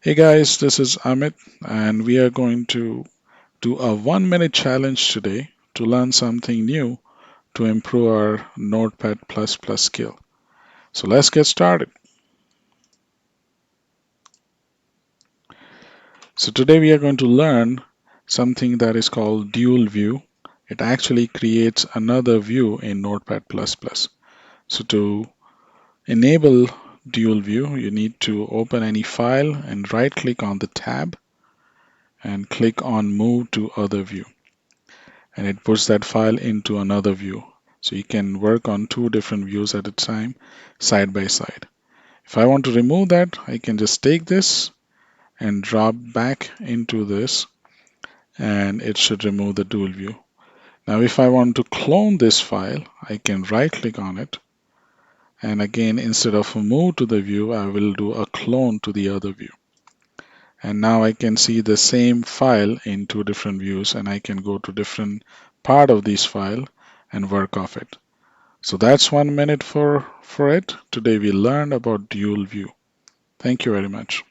Hey guys, this is Amit, and we are going to do a 1 minute challenge today to learn something new to improve our Notepad++ skill. So let's get started. So today we are going to learn something that is called dual view. It actually creates another view in Notepad++. So to enable dual view, you need to open any file and right click on the tab and click on move to other view. And it puts that file into another view. So you can work on two different views at a time, side by side. If I want to remove that, I can just take this and drop back into this, and it should remove the dual view. Now, if I want to clone this file, I can right click on it. And again, instead of move to the view, I will do a clone to the other view. And now I can see the same file in two different views, and I can go to different part of this file and work off it. So that's 1 minute for it. Today we learned about dual view. Thank you very much.